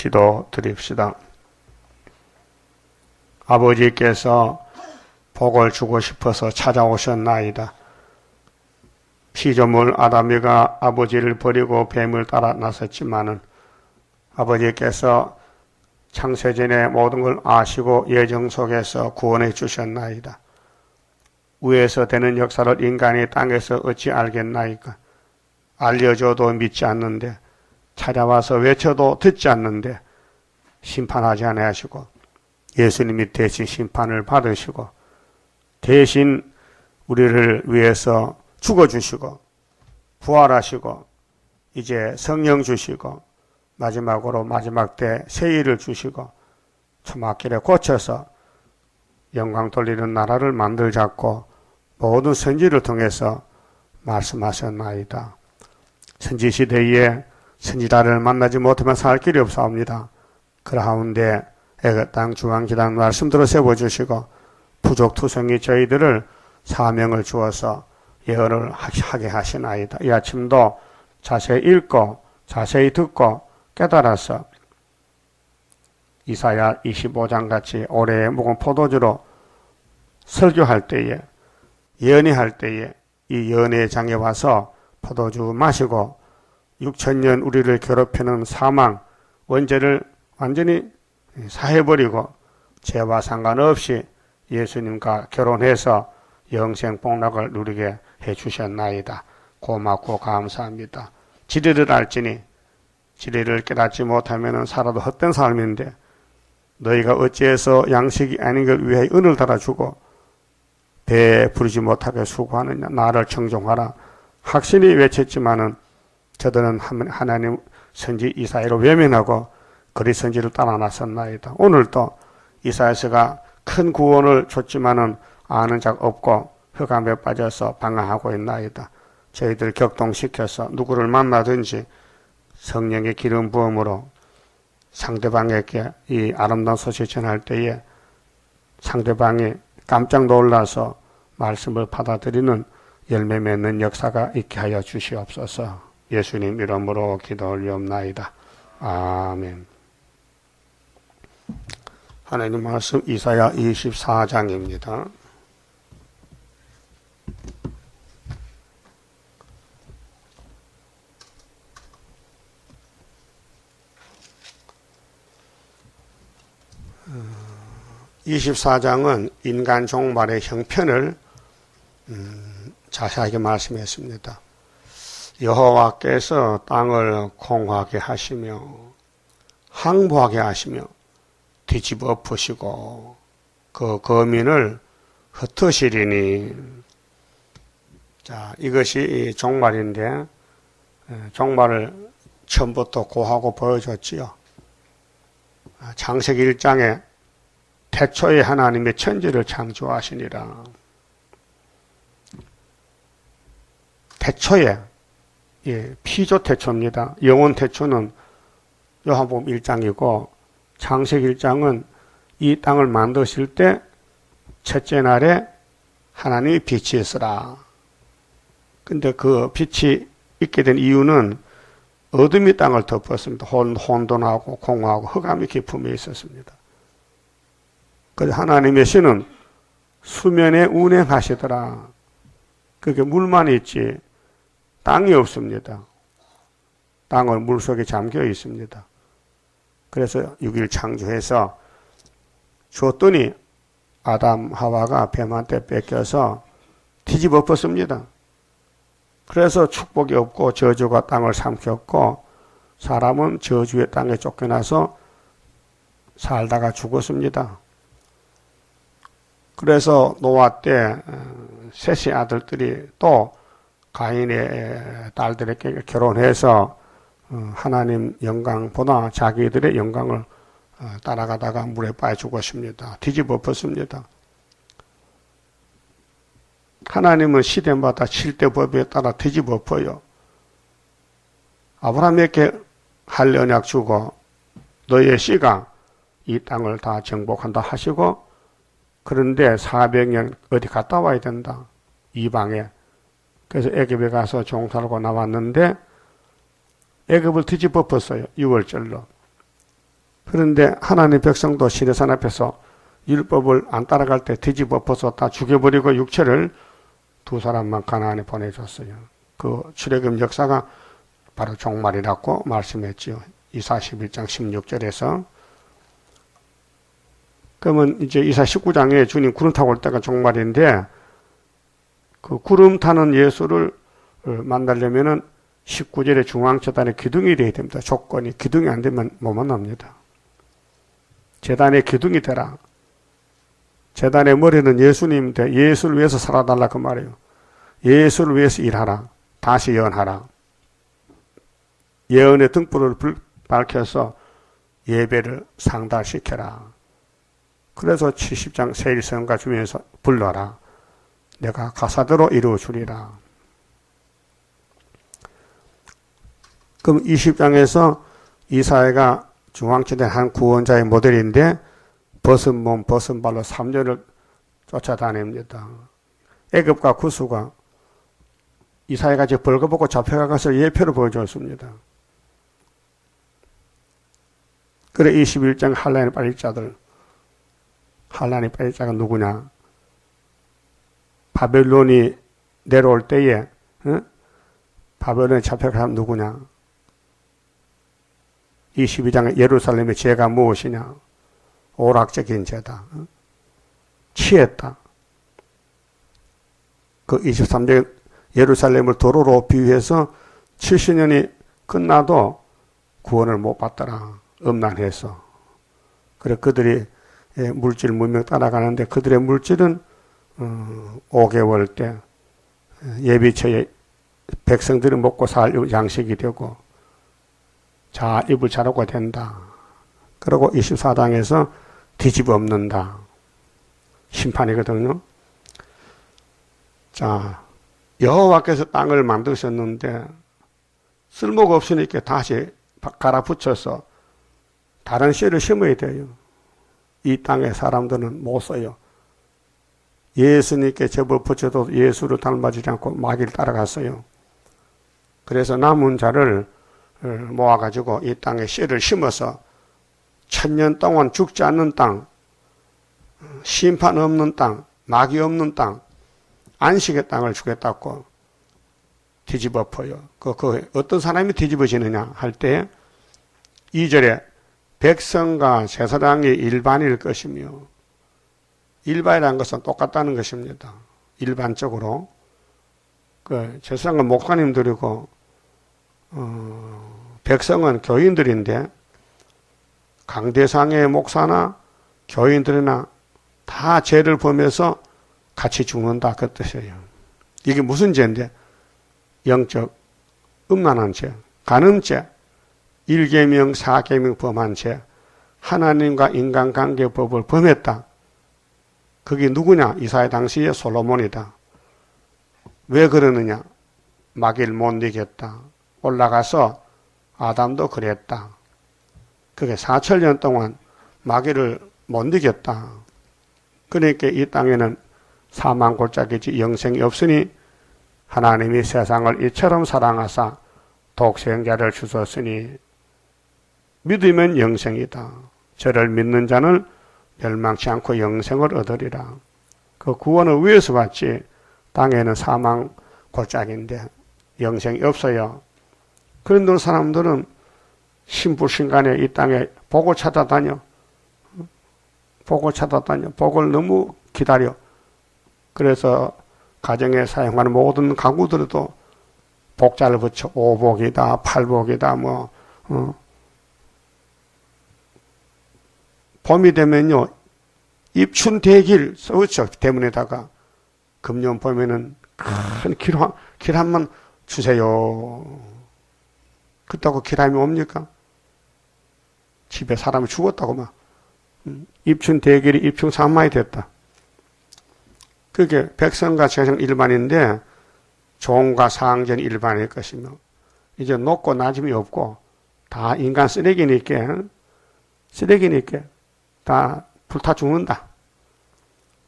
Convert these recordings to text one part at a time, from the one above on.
기도 드립시다. 아버지께서 복을 주고 싶어서 찾아오셨나이다. 피조물 아담이가 아버지를 버리고 뱀을 따라 나섰지만은 아버지께서 창세전에 모든 걸 아시고 예정 속에서 구원해 주셨나이다. 위에서 되는 역사를 인간이 땅에서 어찌 알겠나이까? 알려줘도 믿지 않는데, 찾아와서 외쳐도 듣지 않는데 심판하지 아니하시고 예수님이 대신 심판을 받으시고 대신 우리를 위해서 죽어주시고 부활하시고 이제 성령 주시고 마지막으로 마지막 때 세일을 주시고 초막길에 고쳐서 영광 돌리는 나라를 만들자고 모든 선지를 통해서 말씀하셨나이다. 선지시대에 선지자를 만나지 못하면 살 길이 없사옵니다. 그라운데 애굽 땅 중앙기단 말씀대로 세워주시고 부족투성이 저희들을 사명을 주어서 예언을 하게 하시나이다. 이 아침도 자세히 읽고 자세히 듣고 깨달아서 이사야 25장 같이 올해의 묵은 포도주로 설교할 때에 예언할 때에 이 예언의 장에 와서 포도주 마시고 6천년 우리를 괴롭히는 사망, 원죄를 완전히 사해버리고 죄와 상관없이 예수님과 결혼해서 영생 복락을 누리게 해주셨나이다. 고맙고 감사합니다. 진리를 알지니 진리를 깨닫지 못하면 살아도 헛된 삶인데 너희가 어찌해서 양식이 아닌 걸 위해 은을 달아주고 배에 부르지 못하게 수고하느냐. 나를 청종하라. 확실히 외쳤지만은 저들은 하나님 선지 이사야로 외면하고 그리 선지를 따라 나섰나이다. 오늘도 이사야서가 큰 구원을 줬지만은 아는 자가 없고 흑암에 빠져서 방황하고 있나이다. 저희들 격동시켜서 누구를 만나든지 성령의 기름 부음으로 상대방에게 이 아름다운 소식 전할 때에 상대방이 깜짝 놀라서 말씀을 받아들이는 열매 맺는 역사가 있게 하여 주시옵소서. 예수님 이름으로 기도 올리옵나이다. 아멘. 하나님 말씀 이사야 24장입니다. (24장은) 인간 종말의 형편을 자세하게 말씀했습니다. 여호와께서 땅을 공하게 하시며 항복하게 하시며 뒤집어 엎으시고 그 거민을 흩으시리니. 자, 이것이 종말인데 종말을 처음부터 고하고 보여줬지요. 창세기 1장에 태초에 하나님의 천지를 창조하시니라. 태초에, 피조 태초입니다. 영원 태초는 요한복음 1장이고 창세기 1장은 이 땅을 만드실 때 첫째 날에 하나님이 빛이 있으라. 근데 그 빛이 있게 된 이유는 어둠이 땅을 덮었습니다. 혼돈하고 공허하고 흑암의 깊음에 있었습니다. 그래서 하나님의 신은 수면에 운행하시더라. 그게 물만 있지 땅이 없습니다. 땅은 물속에 잠겨 있습니다. 그래서 6일 창조해서 줬더니 아담 하와가 뱀한테 뺏겨서 뒤집어 엎었습니다. 그래서 축복이 없고 저주가 땅을 삼켰고 사람은 저주의 땅에 쫓겨나서 살다가 죽었습니다. 그래서 노아 때 셋의 아들들이 또 가인의 딸들에게 결혼해서 하나님 영광보다 자기들의 영광을 따라가다가 물에 빠져 죽었습니다. 뒤집어 엎었습니다. 하나님은 시대마다 칠대법에 따라 뒤집어 엎어요. 아브라함에게 할 언약 주고 너의 씨가 이 땅을 다 정복한다 하시고, 그런데 400년 어디 갔다 와야 된다. 이방에. 그래서 애굽에 가서 종살고 나왔는데 애굽을 뒤집어 엎었어요. 6월절로. 그런데 하나님의 백성도 시내산 앞에서 율법을 안 따라갈 때 뒤집어 엎어서 다 죽여버리고 육체를 두 사람만 가나안에 보내줬어요. 그 출애굽 역사가 바로 종말이라고 말씀했지요. 이사 11장 16절에서. 그러면 이제 이사 19장에 주님 구름 타고 올 때가 종말인데, 그 구름 타는 예수를 만나려면은 19절에 중앙재단에 기둥이 되어야 됩니다. 조건이. 기둥이 안 되면 못 만납니다. 재단에 기둥이 되라. 재단의 머리는 예수님인데 예수를 위해서 살아달라 그 말이에요. 예수를 위해서 일하라. 다시 예언하라. 예언의 등불을 밝혀서 예배를 상달시켜라. 그래서 70장 세일성가 주면서 불러라. 내가 가사대로 이루어주리라. 그럼 20장에서 이사야가 중앙지대 한 구원자의 모델인데 벗은 몸, 벗은 발로 3년을 쫓아다닙니다. 애굽과 구스가 이사야가 이제 벌거벗고 잡혀가서 예표를 보여줬습니다. 그래 21장 한란의 빨리자들, 한란의 빨리자가 누구냐? 바벨론이 내려올 때에 바벨론에 잡혀간 사람 누구냐? 22장에 예루살렘의 죄가 무엇이냐? 오락적인 죄다. 취했다. 그 23장에 예루살렘을 도로로 비유해서 70년이 끝나도 구원을 못 받더라. 음란해서. 그래 그들이 물질 문명 따라가는데 그들의 물질은 5개월 때 예비처에 백성들이 먹고 살 양식이 되고 자 입을 자라고 된다. 그리고 24장에서 뒤집어 엎는다. 심판이거든요. 자, 여호와께서 땅을 만드셨는데 쓸모가 없으니까 다시 갈아붙여서 다른 씨를 심어야 돼요. 이 땅의 사람들은 못 써요. 예수님께 접을 붙여도 예수를 닮아지지 않고 마귀를 따라갔어요. 그래서 남은 자를 모아가지고 이 땅에 씨를 심어서 1000년 동안 죽지 않는 땅, 심판 없는 땅, 마귀 없는 땅, 안식의 땅을 주겠다고 뒤집어 엎어요. 그 어떤 사람이 뒤집어지느냐 할 때 2절에 백성과 제사장이 일반일 것이며, 일반이라는 것은 똑같다는 것입니다. 일반적으로 그 제사장은 목사님들이고 백성은 교인들인데 강대상의 목사나 교인들이나 다 죄를 범해서 같이 죽는다 그 뜻이에요. 이게 무슨 죄인데? 영적 음란한 죄, 간음죄, 1계명 4계명 범한 죄, 하나님과 인간관계법을 범했다. 그게 누구냐? 이사야 당시의 솔로몬이다. 왜 그러느냐? 마귀를 못 이겼다. 올라가서 아담도 그랬다. 그게 4천년 동안 마귀를 못 이겼다. 그러니까 이 땅에는 사망 골짜기지 영생이 없으니 하나님이 세상을 이처럼 사랑하사 독생자를 주셨으니 믿으면 영생이다. 저를 믿는 자는 멸망치 않고 영생을 얻으리라. 그 구원을 위해서 받지 땅에는 사망 골짜기인데 영생이 없어요. 그런데 사람들은 신불신간에 이 땅에 복을 찾아다녀. 복을 너무 기다려. 그래서 가정에 사용하는 모든 가구들도 복자를 붙여 오복이다, 팔복이다, 봄이 되면요, 입춘대길 써있죠. 대문에다가. 금년 봄에는 큰 길 한번 주세요. 그렇다고 길함이 옵니까? 집에 사람이 죽었다고 막. 입춘대길이 입춘산마이 됐다. 그게 백성과 제성 일반인데 종과 상전 일반일 것이며 이제 높고 낮음이 없고 다 인간 쓰레기니까 다 불타 죽는다.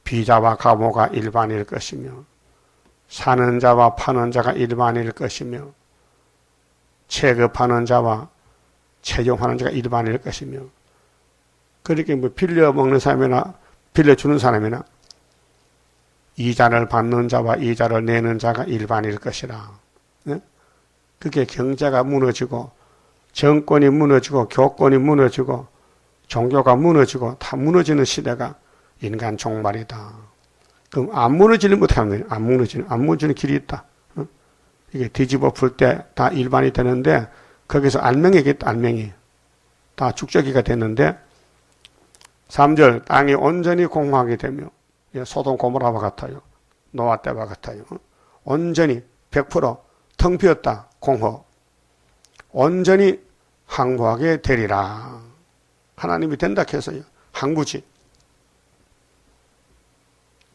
비자와 가모가 일반일 것이며 사는 자와 파는 자가 일반일 것이며 체급하는 자와 체종하는 자가 일반일 것이며 그렇게 뭐 빌려 먹는 사람이나 빌려주는 사람이나 이자를 받는 자와 이자를 내는 자가 일반일 것이라. 네? 그게 경제가 무너지고 정권이 무너지고 교권이 무너지고 종교가 무너지고 다 무너지는 시대가 인간 종말이다. 그럼 안 무너지는 못해 하면 안 무너지는 길이 있다. 이게 뒤집어 풀 때 다 일반이 되는데 거기서 알맹이겠다. 알맹이 다 죽적이가 됐는데 3절 땅이 온전히 공허하게 되며 소돔 고모라와 같아요. 노아 때와 같아요. 온전히 100%텅 비었다. 공허. 온전히 항구하게 되리라. 하나님이 된다 해서요. 항구지.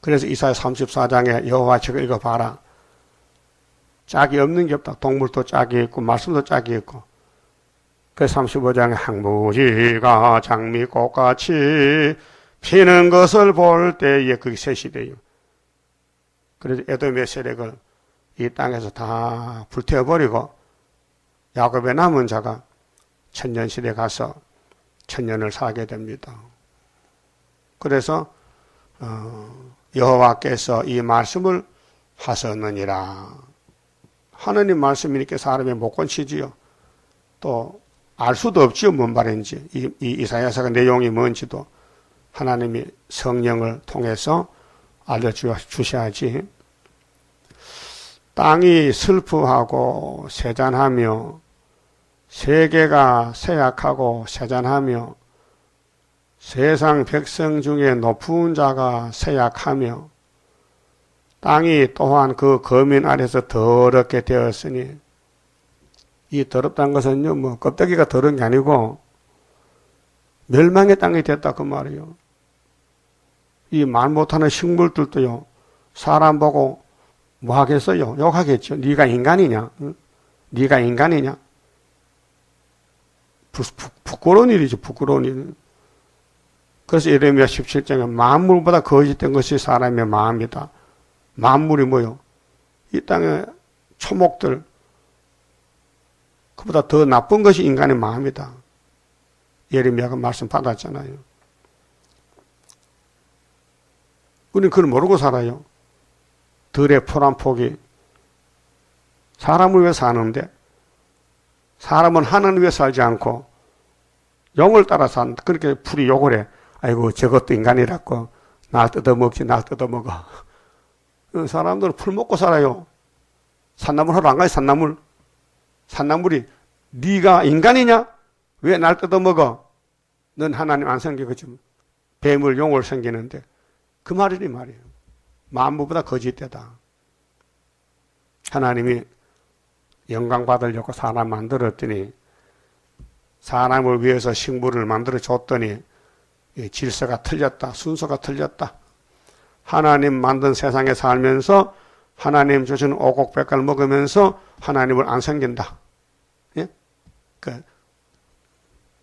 그래서 이사야 34장에 여호와 책을 읽어봐라. 짝이 없는 게 없다. 동물도 짝이 있고 말씀도 짝이 있고. 그래서 35장에 항무지가 장미꽃같이 피는 것을 볼 때에 그게 셋이 돼요. 그래서 에돔의 세력을 이 땅에서 다 불태워버리고 야곱의 남은 자가 천년시대에 가서 천년을 살게 됩니다. 그래서 여호와께서 이 말씀을 하셨느니라. 하느님 말씀이니까 사람이 못 건치지요. 또 알 수도 없지요. 뭔 말인지. 이 이사야서가 내용이 뭔지도 하나님이 성령을 통해서 알려주셔야지. 땅이 슬프하고 세잔하며 세계가 쇠약하고 세잔하며 세상 백성 중에 높은 자가 쇠약하며 땅이 또한 그 거민 아래서 더럽게 되었으니 이 더럽다는 것은요, 뭐 껍데기가 더러운 게 아니고 멸망의 땅이 됐다 그 말이에요. 이 말 못하는 식물들도요, 사람 보고 뭐 하겠어요? 욕하겠죠. 네가 인간이냐? 응? 네가 인간이냐? 부끄러운 일이죠. 부끄러운 일. 그래서 예레미야 17장에 만물보다 거짓된 것이 사람의 마음이다. 만물이 뭐요? 이 땅의 초목들 그보다 더 나쁜 것이 인간의 마음이다. 예레미야가 말씀 받았잖아요. 우리는 그걸 모르고 살아요. 들의 풀한 폭이 사람을 위해 사는데 사람은 하나님 위해 살지 않고 용을 따라 산다. 그렇게 풀이 욕을 해. 아이고 저것도 인간이라고 날 뜯어먹지 날 뜯어먹어. 사람들은 풀 먹고 살아요. 산나물 하러 안 가요. 산나물이 네가 인간이냐? 왜 날 뜯어먹어? 넌 하나님 안 섬기겠지. 뱀을 용을 섬기는데 그 말이니 말이에요. 만물보다 거짓되다. 하나님이 영광 받으려고 사람 만들었더니 사람을 위해서 식물을 만들어 줬더니 질서가 틀렸다. 순서가 틀렸다. 하나님 만든 세상에 살면서 하나님 주신 오곡백과를 먹으면서 하나님을 안 섬긴다. 예? 그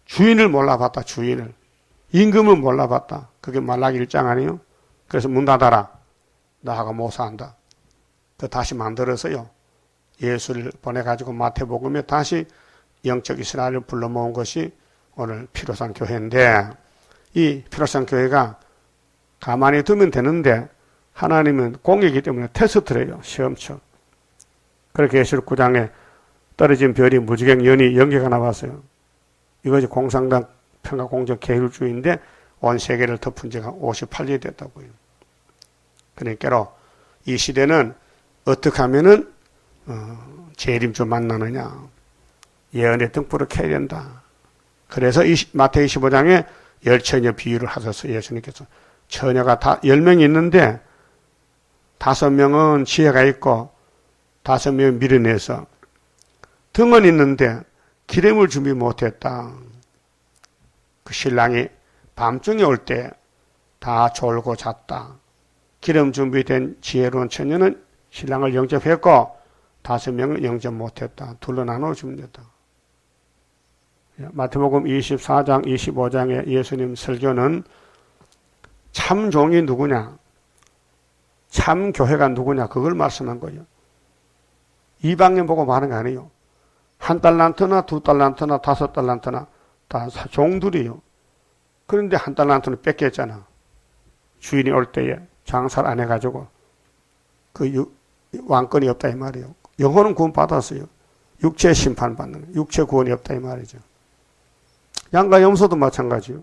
주인을 몰라봤다. 주인을. 임금을 몰라봤다. 그게 말라기 1장 아니에요? 그래서 문 닫아라. 나하고 못 산다. 그 다시 만들어서요. 예수를 보내가지고 마태복음에 다시 영적 이스라엘을 불러 모은 것이 오늘 피로산 교회인데 이 피로산 교회가 가만히 두면 되는데 하나님은 공이기 때문에 테스트래요. 시험처럼. 그렇게 계시록 9장에 떨어진 별이 무지개 연이 연계가 나왔어요. 이것이 공산당 평화공정 계율주의인데 온 세계를 덮은 지가 58년이 됐다고요. 그러니까 이 시대는 어떻게 하면은 재림주 만나느냐. 예언의 등불을 켜야 된다. 그래서 마태복음 25장에 열처녀 비유를 하셔서 예수님께서 처녀가 10명이 있는데 5명은 지혜가 있고 5명은 미련해서 등은 있는데 기름을 준비 못했다. 그 신랑이 밤중에 올 때 다 졸고 잤다. 기름 준비된 지혜로운 처녀는 신랑을 영접했고 5명은 영접 못했다. 둘로 나눠 줍니다. 마태복음 24장, 25장의 예수님 설교는 참 종이 누구냐? 참 교회가 누구냐? 그걸 말씀한 거예요. 이방인 보고 말하는 거 아니에요. 1달란트나 2달란트나 5달란트나 다 종들이요. 그런데 한 달 한 톤을 뺏겼잖아. 주인이 올 때에 장사를 안 해가지고 그 왕권이 없다 이 말이에요. 영혼은 구원 받았어요. 육체 심판 받는 거예요. 육체 구원이 없다 이 말이죠. 양과 염소도 마찬가지요.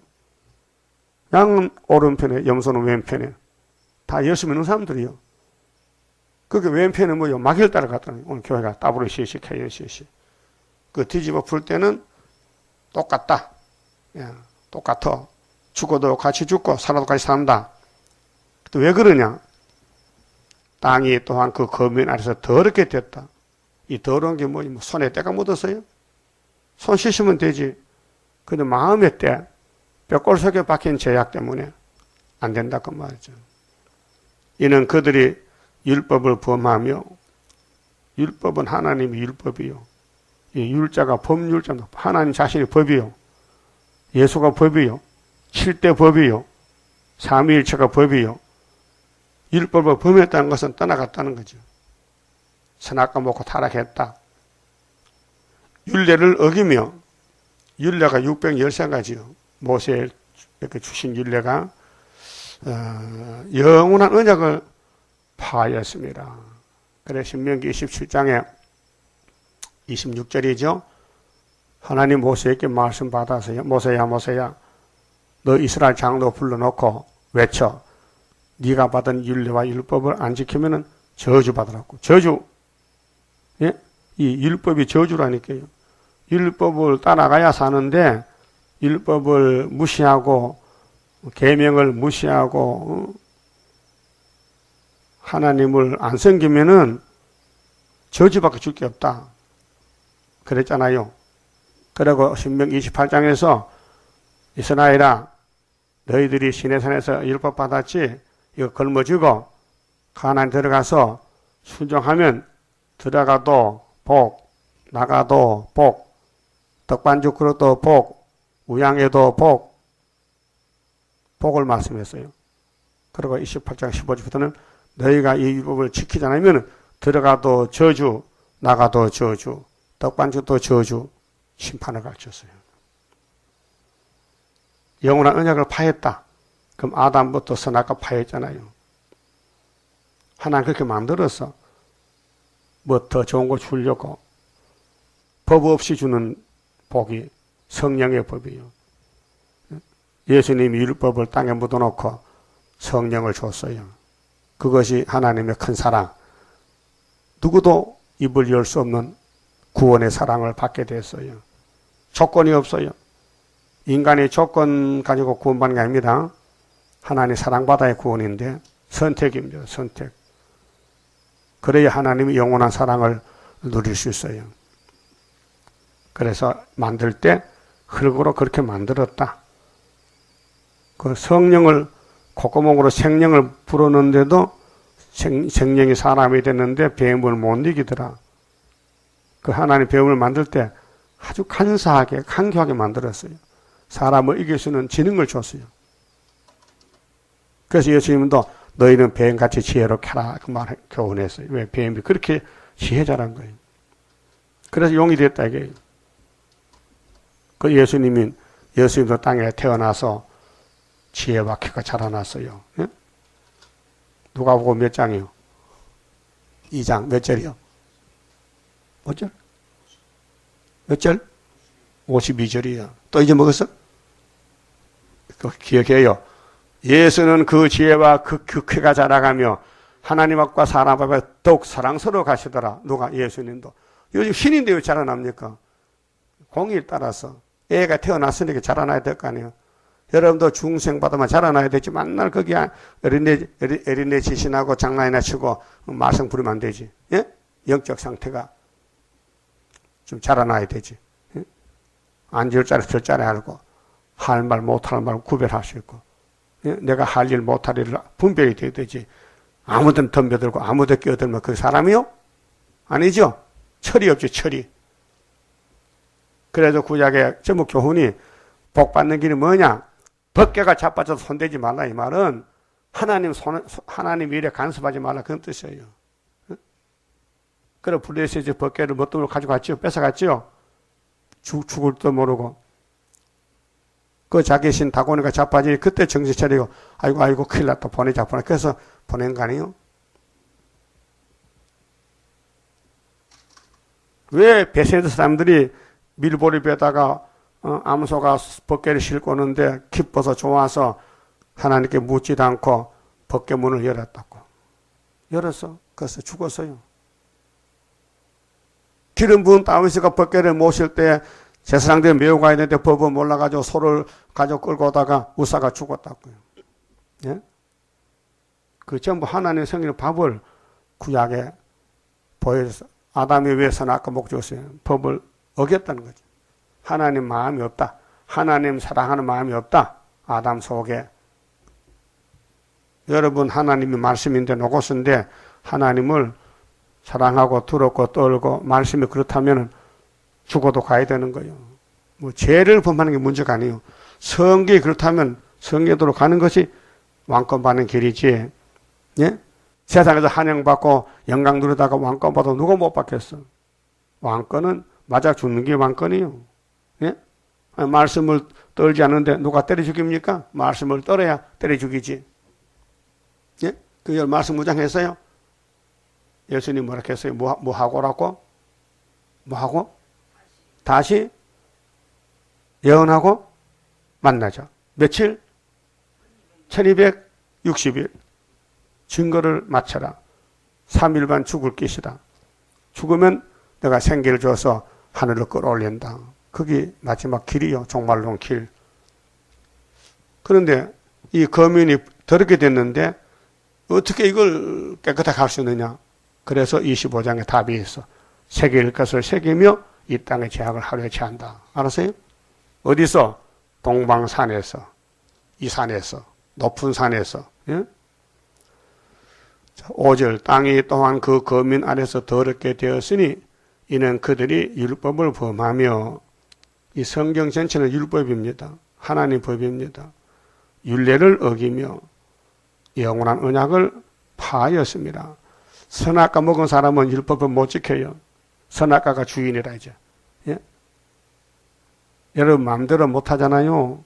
양은 오른편에, 염소는 왼편에. 다 예수 믿는 사람들이요. 그게 왼편에 뭐요? 마귀를 따라갔더니 오늘 교회가 WCC, KNCC. 그 뒤집어 풀 때는 똑같다. 야, 똑같아. 죽어도 같이 죽고 살아도 같이 산다. 또 왜 그러냐? 땅이 또한 그 거민 아래서 더럽게 됐다. 이 더러운 게 뭐니? 손에 때가 묻었어요? 손 씻으면 되지. 근데 마음의 때, 뼈골 속에 박힌 죄악 때문에 안 된다 그 말이죠. 이는 그들이 율법을 범하며, 율법은 하나님의 율법이요. 이 율자가 법률자입니다. 하나님 자신이 법이요. 예수가 법이요. 7대 법이요. 삼위일체가 법이요. 율법을 범했다는 것은 떠나갔다는 거죠. 선악과 먹고 타락했다. 율례를 어기며, 율례가 613가지요. 모세에게 주신 율례가 영원한 언약을 파하였습니다. 그래서 신명기 27장에 26절이죠. 하나님 모세에게 말씀 받아서요. 모세야 모세야 너 이스라엘 장로 불러놓고 외쳐. 네가 받은 율례와 율법을 안 지키면은 저주받으라고. 저주. 예? 이 율법이 저주라니까요. 율법을 따라가야 사는데 율법을 무시하고 계명을 무시하고 하나님을 안 섬기면은 저주밖에 줄 게 없다. 그랬잖아요. 그리고 신명기 28장에서 이스라엘아 너희들이 시내산에서 율법 받았지? 이거 걸머쥐고 가나안 들어가서 순종하면 들어가도 복, 나가도 복, 떡반죽 그릇도 복, 우양에도 복, 복을 말씀했어요. 그리고 28장 15절부터는 너희가 이 율법을 지키지 않으면 들어가도 저주, 나가도 저주, 떡반죽도 저주, 심판을 가르쳤어요. 영원한 언약을 파했다. 그럼 아담부터 선악과 파했잖아요. 하나님 그렇게 만들어서 뭐 더 좋은 거 주려고 법 없이 주는 복이 성령의 법이에요. 예수님이 율법을 땅에 묻어놓고 성령을 줬어요. 그것이 하나님의 큰 사랑. 누구도 입을 열 수 없는 구원의 사랑을 받게 됐어요. 조건이 없어요. 인간이 조건 가지고 구원받는 게 아닙니다. 하나님 사랑받아야 구원인데 선택입니다. 선택. 그래야 하나님이 영원한 사랑을 누릴 수 있어요. 그래서 만들 때 흙으로 그렇게 만들었다. 그 성령을 콧구멍으로 생명을 불었는데도 생명이 사람이 됐는데 뱀을 못 이기더라. 그 하나님 뱀을 만들 때 아주 간사하게 간교하게 만들었어요. 사람을 이길 수 있는 지능을 줬어요. 그래서 예수님도 너희는 뱀같이 지혜롭게 하라 그 말 교훈했어요. 왜? 뱀이 그렇게 지혜자란 거예요. 그래서 용이 됐다 이게. 그 예수님도 땅에 태어나서 지혜와 키가 자라났어요. 예? 누가 보고 몇 장이요? 2장 몇 절이요? 몇 절? 몇 절? 52절이요. 또 잊어먹었어? 기억해요. 예수는 그 지혜와 그 쾌가 자라가며 하나님 앞과 사람 앞에 더욱 사랑스러워 가시더라. 누가? 예수님도. 요즘 신인데 왜 자라납니까? 공의를 따라서 애가 태어났으니까 자라나야 될 거 아니에요. 여러분도 중생 받으면 자라나야 되지. 맨날 거기 어린애 지신하고 장난이나 치고 말썽 부리면 안 되지. 예? 영적 상태가 좀 자라나야 되지. 예? 앉을 자리 설 자리 알고 할 말 못할 말 구별할 수 있고 예? 내가 할 일 못할 일을 분별이 돼야 되지. 아무든 덤벼들고 아무든 끼어들면 그 사람이요? 아니죠. 철이 없지 철이. 그래서 구약의 제목 교훈이 복 받는 길이 뭐냐? 벗개가 자빠져서 손대지 말라 이 말은 하나님 일에 간섭하지 말라 그런 뜻이에요. 그래 블레셋이 벗개를 뭣도 가지고 갔지요? 뺏어갔지요? 죽을 도 모르고. 그 자기 신 다고니가 자빠지니 그때 정신 차리고 아이고 큰일 났다 보내자. 그래서 보낸 거 아니에요? 왜 베세드 사람들이 밀보리배에다가 암소가 벗개를 싣고 오는데 기뻐서 좋아서 하나님께 묻지도 않고 벗개 문을 열었다고. 열어서 그래서 죽었어요. 기름 부은 다윗이가 벗개를 모실 때 제사장들이 메고 가야 되는데 법은 몰라가지고 소를 가지고 끌고 오다가 우사가 죽었다고요. 예? 그 전부 하나님의 성령의 법을 구약에 보여줘서 아담이 왜 선악과 목적이었어요? 법을 어겼다는 거죠. 하나님 마음이 없다. 하나님 사랑하는 마음이 없다. 아담 속에. 여러분 하나님이 말씀인데 노고스인데 하나님을 사랑하고 두렵고 떨고 말씀이 그렇다면 죽어도 가야 되는 거예요. 뭐 죄를 범하는 게 문제가 아니에요. 성경이 그렇다면 성경대로 가는 것이 왕권 받는 길이지. 예? 세상에서 환영받고 영광 누리다가 왕권 받아도 누가 못 받겠어. 왕권은 맞아 죽는 게 왕권이에요. 예? 말씀을 떨지 않는데 누가 때려 죽입니까? 말씀을 떨어야 때려 죽이지. 예? 그 말씀 무장했어요? 예수님 뭐라 했어요? 뭐 하고라고? 뭐 하고? 다시 예언하고 만나자. 며칠? 1260일. 증거를 마쳐라. 3일반 죽을 것이다. 죽으면 내가 생기를 줘서 하늘로 끌어올린다. 그게 마지막 길이요. 종말론 길. 그런데 이 거민이 더럽게 됐는데 어떻게 이걸 깨끗하게 할 수 있느냐. 그래서 25장에 답이 있어. 새길 것을 새기며 이 땅의 죄악을 하루에 제한다. 알았어요? 어디서? 동방산에서, 이 산에서, 높은 산에서. 예? 5절 땅이 또한 그 거민 아래서 더럽게 되었으니 이는 그들이 율법을 범하며 이 성경 전체는 율법입니다. 하나님 법입니다. 율례를 어기며 영원한 언약을 파하였습니다. 선악과 먹은 사람은 율법을 못 지켜요. 선악과가 주인이라 이제. 예? 여러분 마음대로 못 하잖아요.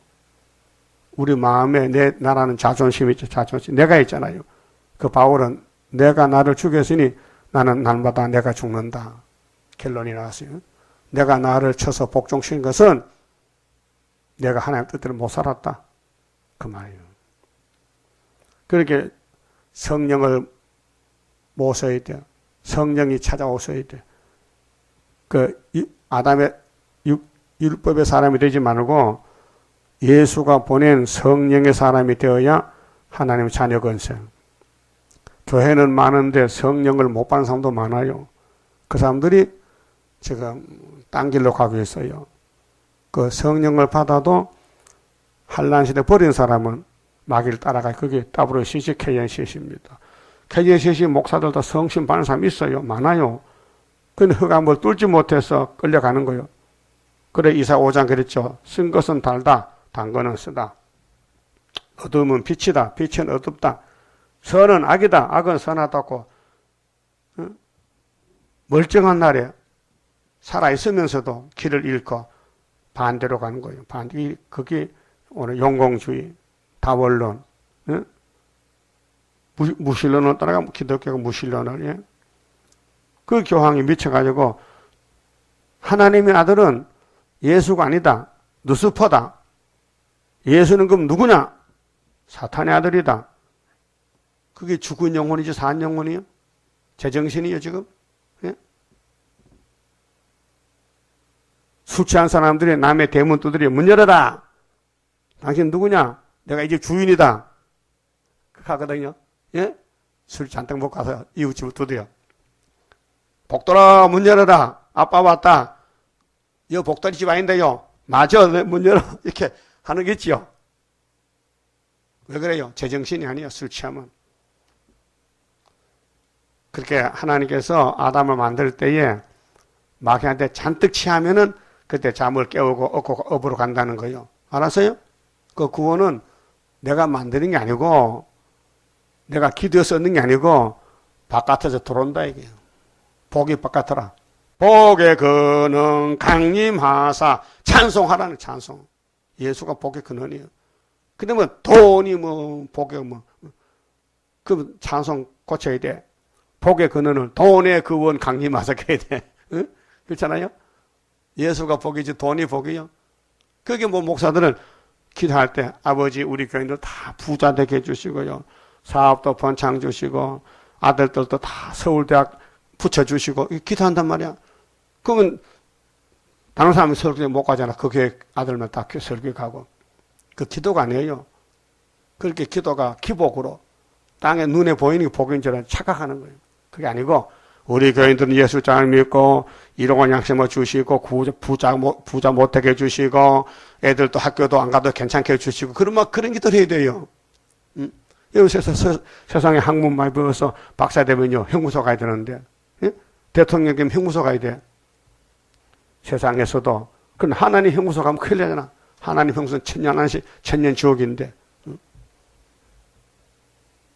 우리 마음에 나라는 자존심이 있죠. 자존심. 내가 있잖아요. 그 바울은 내가 나를 죽였으니 나는 날마다 내가 죽는다. 결론이 나왔어요. 내가 나를 쳐서 복종시킨 것은 내가 하나님 뜻대로 못 살았다. 그 말이에요. 그렇게 성령을 모셔야 돼요. 성령이 찾아오셔야 돼요. 그 아담의 율법의 사람이 되지 말고 예수가 보낸 성령의 사람이 되어야 하나님의 자녀 건생. 교회는 많은데 성령을 못 받는 사람도 많아요. 그 사람들이 지금 딴 길로 가고 있어요. 그 성령을 받아도 한란시대 버린 사람은 마귀를 따라가. 그게 WCC KNCC입니다. KNCC 목사들도 성신 받는 사람 있어요. 많아요. 근데 흑암을 뚫지 못해서 끌려가는 거예요. 그래 이사 5장 그랬죠. 쓴 것은 달다. 단 거는 쓰다. 어둠은 빛이다. 빛은 어둡다. 선은 악이다. 악은 선하다고. 멀쩡한 날에 살아있으면서도 길을 잃고 반대로 가는 거예요. 그게 오늘 용공주의, 다원론, 무신론을 따라가면 기독교가 무신론을. 예? 그 교황이 미쳐가지고 하나님의 아들은 예수가 아니다. 누스퍼다. 예수는 그럼 누구냐? 사탄의 아들이다. 그게 죽은 영혼이지 산 영혼이요? 제정신이요 지금? 예? 술 취한 사람들이 남의 대문 두드려 문 열어라. 당신 누구냐? 내가 이 집 주인이다. 그렇게 하거든요. 예? 술 잔뜩 먹고 가서 이웃집을 두드려. 복돌아 문 열어라. 아빠 왔다. 여 복돌이 집 아닌데요. 맞아 문 열어. 이렇게 하는 게 있지요. 왜 그래요? 제정신이 아니에요. 술 취하면. 그렇게 하나님께서 아담을 만들 때에 마귀한테 잔뜩 취하면은 그때 잠을 깨우고 업으로 간다는 거예요. 알았어요? 그 구원은 내가 만드는 게 아니고 내가 기도해서 얻는 게 아니고 바깥에서 들어온다 이게요. 복이 바깥으라. 복의 근능 강림하사 찬송하라는 찬송. 예수가 복의 근원이에요. 근데 뭐 돈이 뭐 복의 뭐 그 찬송 고쳐야 돼. 복의 근원을 돈의 그원 강림하석해야 돼. 응? 그렇잖아요. 예수가 복이지 돈이 복이요. 그게 뭐 목사들은 기도할 때 아버지 우리 교인들 다 부자 되게 해주시고요. 사업도 번창 주시고 아들들도 다 서울대학 붙여주시고 기도한단 말이야. 그러면 다른 사람이 설교에 못 가잖아. 그 교회 아들만 다 설교에 가고. 그 기도가 아니에요. 그렇게 기도가 기복으로 땅에 눈에 보이는 게 복인 줄 착각하는 거예요. 그게 아니고 우리 교인들은 예수 잘 믿고 일용할 양심을 주시고 부자 못하게 해주시고 애들도 학교도 안 가도 괜찮게 해주시고 그런 기도를 해야 돼요. 요새 세상에 학문 많이 배워서 박사 되면요 형무소 가야 되는데 대통령 되면 형무소 가야 돼. 세상에서도 그럼 하나님 형무소 가면 큰일 나잖아. 하나님 형무소는 천년 지옥인데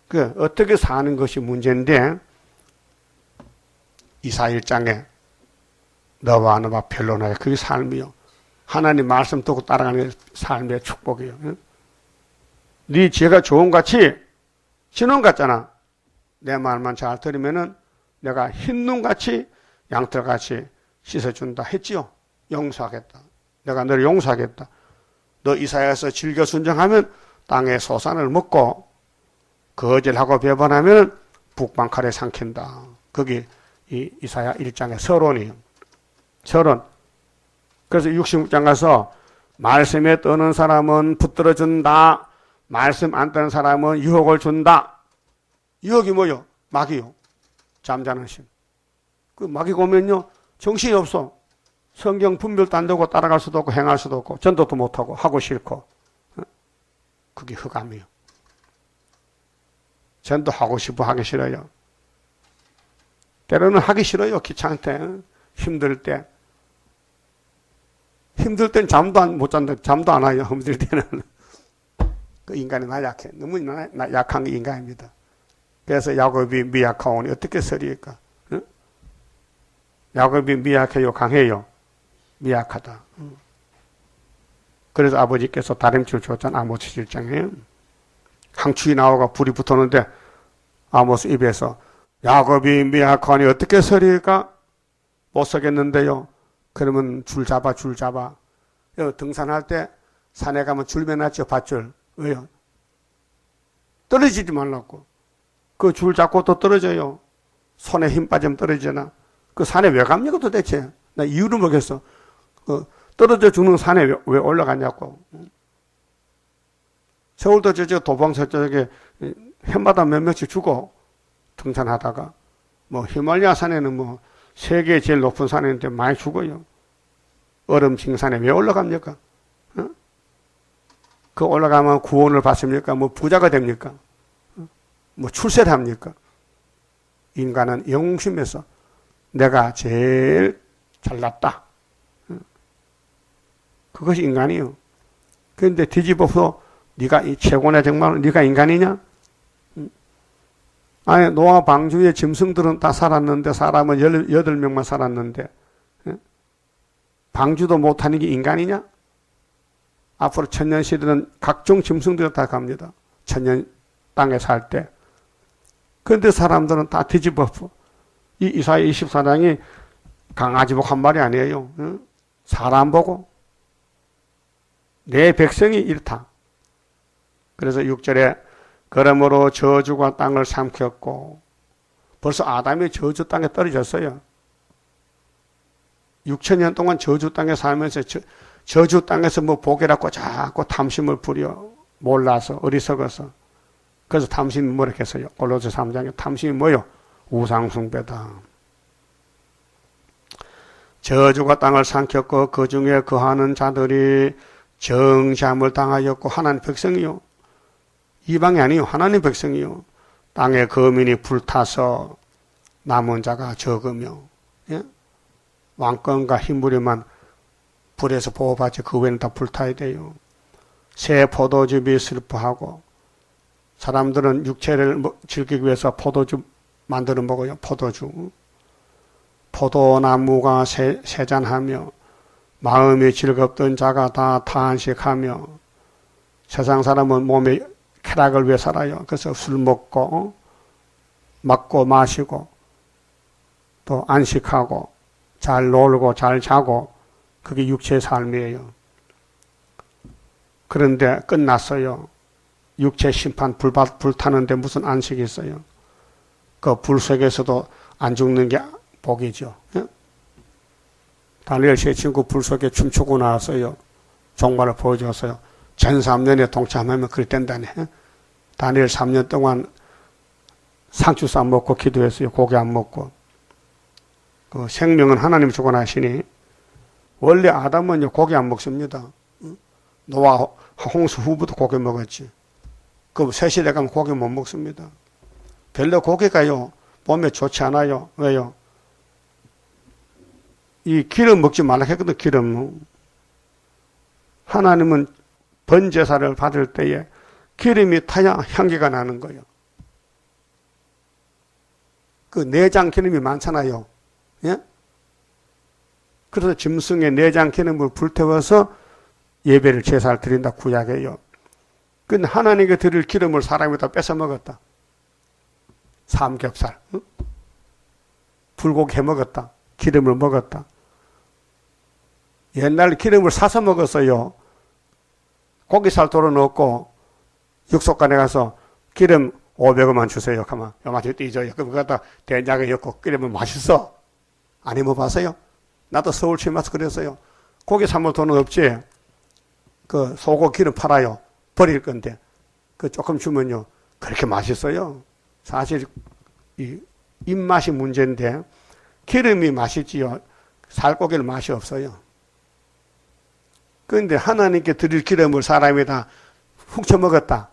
그 어떻게 사는 것이 문제인데 이사 1장에 너와 너와 변론하여 그게 삶이요. 하나님 말씀 듣고 따라가는 게 삶의 축복이에요. 네 지혜가 좋은같이 신혼 같잖아. 내 말만 잘 들으면은 내가 흰눈같이 양털같이 씻어준다 했지요. 용서하겠다. 내가 너를 용서하겠다. 너 이사야에서 즐겨 순종하면 땅의 소산을 먹고 거절하고 배반하면 북방칼에 삼킨다. 그게 이사야 1장의 서론이에요. 서론. 그래서 66장 가서 말씀에 떠는 사람은 붙들어준다. 말씀 안 떠는 사람은 유혹을 준다. 유혹이 뭐요? 마귀요. 잠자는 심. 그 마귀가 오면요 정신이 없어. 성경 분별도 안 되고 따라갈 수도 없고 행할 수도 없고 전도도 못하고 하고 싫고. 그게 흑암이에요. 전도하고 싶어 하기 싫어요. 때로는 하기 싫어요. 귀찮을 때. 힘들 때. 힘들 땐 잠도 못 잔다. 잠도 안 와요. 힘들 때는. 그 인간이 나약해. 너무 약한 게 인간입니다. 그래서 야곱이 미약하오니 어떻게 서리일까? 응? 야곱이 미약해요? 강해요? 미약하다. 그래서 아버지께서 다림줄 줬잖아. 아모스 7장에. 항추위 나오고 불이 붙었는데 아모스 입에서 야곱이 미약하니 어떻게 서리일까? 못 서겠는데요. 그러면 줄 잡아. 등산할 때 산에 가면 줄 매놨죠. 밧줄. 왜요? 떨어지지 말라고. 그 줄 잡고 또 떨어져요. 손에 힘 빠지면 떨어지잖아. 그 산에 왜 갑니까 도대체? 나 이유를 모르겠어. 떨어져 죽는 산에 왜 올라가냐고. 서울도 도봉서 쪽에 해마다 몇 명씩 죽어. 등산하다가. 뭐 히말라야 산에는 뭐 세계 제일 높은 산인데 많이 죽어요. 얼음 징산에 왜 올라갑니까? 그 올라가면 구원을 받습니까? 뭐 부자가 됩니까? 뭐 출세를 합니까? 인간은 영웅심에서 내가 제일 잘났다. 그것이 인간이요. 그런데 뒤집어서 네가 이 최고네 정말 네가 인간이냐? 아니 노아 방주의 짐승들은 다 살았는데 사람은 18명만 살았는데 방주도 못하는 게 인간이냐? 앞으로 천년시대는 각종 짐승들이 다 갑니다. 천년 땅에 살 때. 그런데 사람들은 다 뒤집어서 이 이사야 24장이 강아지 보고 한 말이 아니에요. 사람 보고 내 백성이 이렇다. 그래서 6절에 그러므로 저주가 땅을 삼켰고 벌써 아담이 저주 땅에 떨어졌어요. 6천년 동안 저주 땅에 살면서 저주 땅에서 뭐 복이라고 자꾸 탐심을 부려 몰라서 어리석어서 그래서 탐심이 뭐라 했어요? 골로새 3장에 탐심이 뭐요? 우상숭배다. 저주가 땅을 삼켰고 그 중에 거하는 자들이 정죄함을 당하였고 하나님 백성이요. 이방이 아니요. 하나님 백성이요. 땅의 거민이 불타서 남은 자가 적으며 예? 왕권과 힘부림만 불에서 보호받지 그 외에는 다 불타야 돼요. 새 포도즙이 슬퍼하고 사람들은 육체를 즐기기 위해서 포도즙 만들어 먹어요. 포도주. 포도나무가 세잔하며 마음이 즐겁던 자가 다 탄식하며 세상 사람은 몸의 쾌락을 위해 살아요. 그래서 술 먹고 먹고 마시고 또 안식하고 잘 놀고 잘 자고 그게 육체의 삶이에요. 그런데 끝났어요. 육체 심판 불타는데 무슨 안식이 있어요. 그 불 속에서도 안 죽는 게 복이죠. 예? 다니엘 제 친구 불 속에 춤추고 나왔어요. 종말을 보여줬어요. 전 3년에 동참하면 그리 된다네. 다니엘 3년 동안 상추 쌈 먹고 기도했어요. 고기 안 먹고. 그 생명은 하나님이 주고 나시니 원래 아담은 고기 안 먹습니다. 노아 홍수 후부터 고기 먹었지. 그 새 시대 가면 고기 못 먹습니다. 별로 고기가요 몸에 좋지 않아요. 왜요? 이 기름 먹지 말라 했거든. 기름. 하나님은 번제사를 받을 때에 기름이 타야 향기가 나는 거예요. 그 내장 기름이 많잖아요. 예? 그래서 짐승의 내장 기름을 불태워서 예배를 제사를 드린다 구약이에요. 근데 하나님께 드릴 기름을 사람이 다 뺏어 먹었다. 삼겹살, 응? 불고기 해 먹었다. 기름을 먹었다. 옛날 기름을 사서 먹었어요. 고기살 도로 넣고 육속간에 가서 기름 500원만 주세요. 가만 요만큼 띄줘요. 그럼 그거 갖다 된장에 넣고 끓이면 맛있어. 안 해먹어봤어요? 나도 서울 처음 와서 그랬어요. 고기 사물 돈은 없지. 그 소고 기름 팔아요. 버릴 건데 그 조금 주면요 그렇게 맛있어요. 사실 이 입맛이 문제인데 기름이 맛있지요. 살코기는 맛이 없어요. 그런데 하나님께 드릴 기름을 사람이 다 훔쳐 먹었다.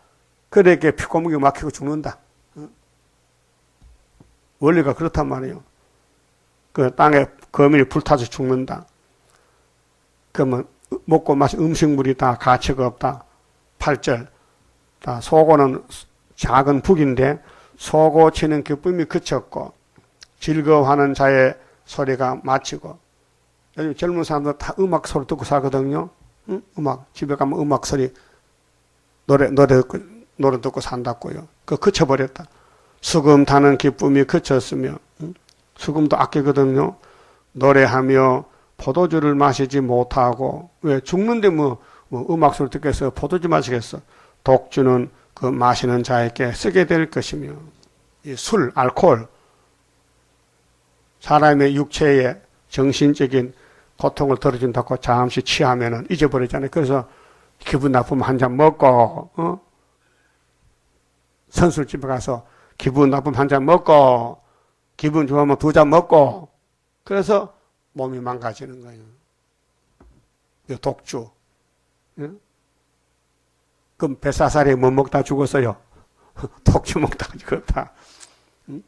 그러니까 피고목이 막히고 죽는다. 원리가 그렇단 말이에요. 그 땅에 거민이 불타서 죽는다. 그러면 먹고 마신 음식물이 다 가치가 없다. 8절. 소고는 작은 북인데 소고 치는 기쁨이 그쳤고 즐거워하는 자의 소리가 마치고. 요즘 젊은 사람들 다 음악 소리 듣고 사거든요. 응? 음악 집에 가면 음악 소리 노래 듣고 산다고요. 그거 그쳐버렸다. 수금 타는 기쁨이 그쳤으며 응? 수금도 아끼거든요. 노래하며 포도주를 마시지 못하고 왜 죽는데 뭐 음악 소리 듣겠어요. 포도주 마시겠어. 독주는 그 마시는 자에게 쓰게 될 것이며 이 술, 알코올 사람의 육체에 정신적인 고통을 덜어준다고 잠시 취하면은 잊어버리잖아요. 그래서 기분 나쁘면 한 잔 먹고 선술집에 가서 기분 나쁘면 한 잔 먹고 기분 좋으면 2잔 먹고 그래서 몸이 망가지는 거예요. 독주. 응? 그럼 뱃사살이 못 먹다 죽었어요. 독주 먹다가 죽었다. 응?